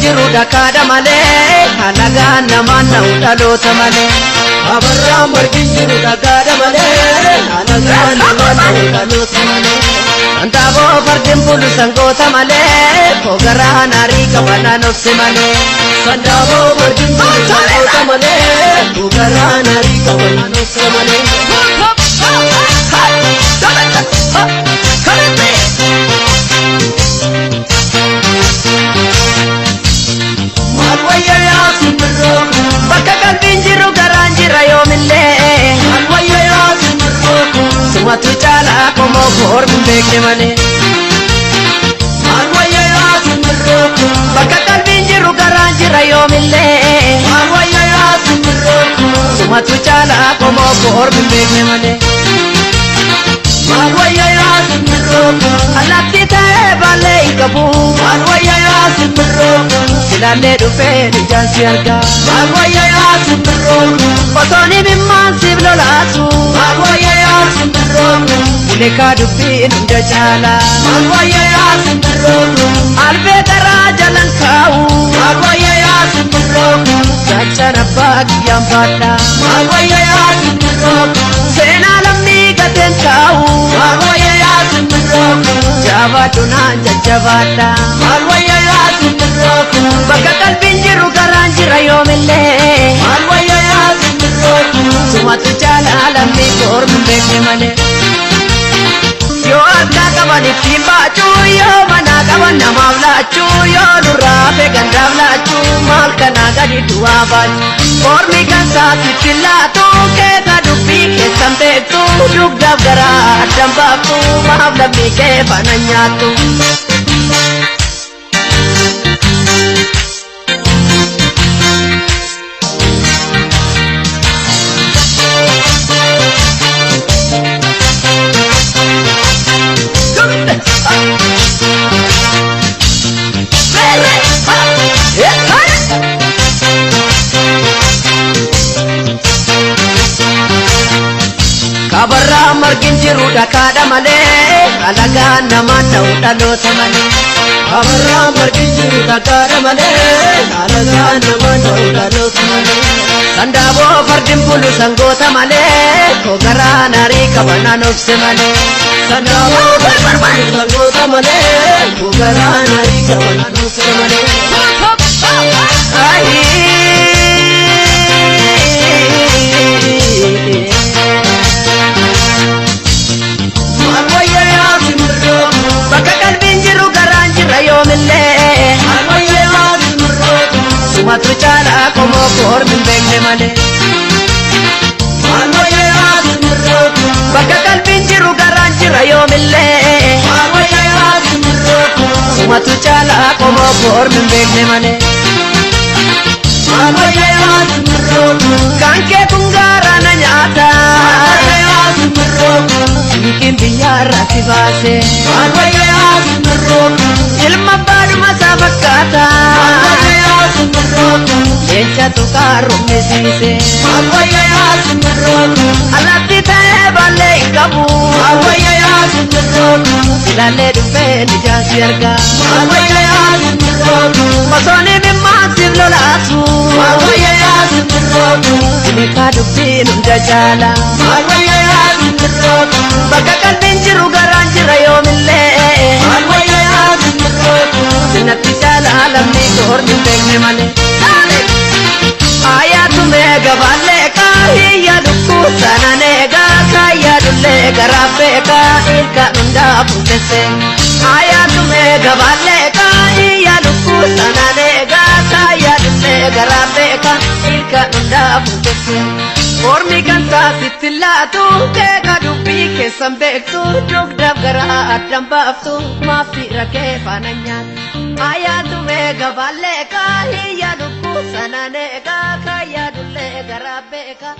jiru dhakaadha malee halagaan namaan na'u dhaloota malee. Abarraan margi jiru dhakaadha malee halagaan namaan na'u dhaloota malee. Antaaboo fardeen bulu sangoota malee kogaraa naarii qabanaan obse malee. Antaaboo fardeen bulu sangoota malee kogaraa naarii qabanaan obse malee. Bakka qalbiin jiru garaan jira yoomillee sumatu caalaa qomoo koormi beekne malee. Bakka qalbiin jiru garaan jira yoomillee sumatu caalaa qomoo koormi beekne malee. Alatti ta'ee baalee hin qabu silaallee dhufee ijaan si argaa. Osooni mimmaan siif lolaatu ulekaa dubbiin hunda caalaa. Albee garaa jalan kaa'u dachaan abbaa kiyyaan baadhaa. Seenaa lammii gateen taa'u jabaadhu naan jajjabaadhaa. Bakka qalbiin jiru garaan jira yoomillee sumatu caalaa lammii koormi beekne malee. Yoo harkaa qaban ittiin baachuu yoo manaa qaban namaaf laachuu yoo nurraa feegandaaf laachuu maal kanaa gadi du'aa baachuu. Koormi kan saasitti laatu keessa dubbii keessan beektu dugdaaf garaa addan baaftu maaf lammii kee faana nyaattu. Abarraan margin jiru dhakaadha malee halagaan namaan na'u dhaloota malee. Abarraan margin jiru dhakaadha malee halagaan namaan na'u dhaloota malee. Sandaaboo fardin bulu sangoota malee kogaraa naarii qabanaan obse malee. Sandaaboo fardin bulu sangoota malee kogaraa naarii qabanaan obse malee. Bakka qalbiin jiru garaan jira yoomillee sumatu caalaa qomoo koormi beekne malee. Bakka qalbiin jiru garaan jira yoomillee sumatu caalaa qomoo koormi beekne malee. Kan kee kun gaara na nyaata hiikin biyyaarraa si baase ilma baadhuma isaa fakkaata leenca tuqaa rummisiise. Alatti ta'ee baalee hin qabu silaallee dhufee ijaan si argaa. Osooni mimmaan siif lolaatu ulekaa dubbiin hunda caalaa. Bakka qalbiin jiru garaan jira yoomillee sinatti caalaa lammii koormi beekne malee. Ayaatu meega baallee kaayyaa lukkuu sana neegaa kaayyaa dullee garaa beekaa ilkaan hundaa fuuldesse. Ayaatu meega baallee kaayyaa lukkuu sana neegaa kaayyaa dullee garaa beekaa ilkaan hundaa fuuldesse. Koormi kan saasitti laatu keeka dubbii keessan beektu dugdaaf garaa addan baaftu maaf dhiira kee faana nyaattu. Ayaatu meega baallee kaayyaa lukkuu sana neegaa kaayyaa dullee garaa beekaa.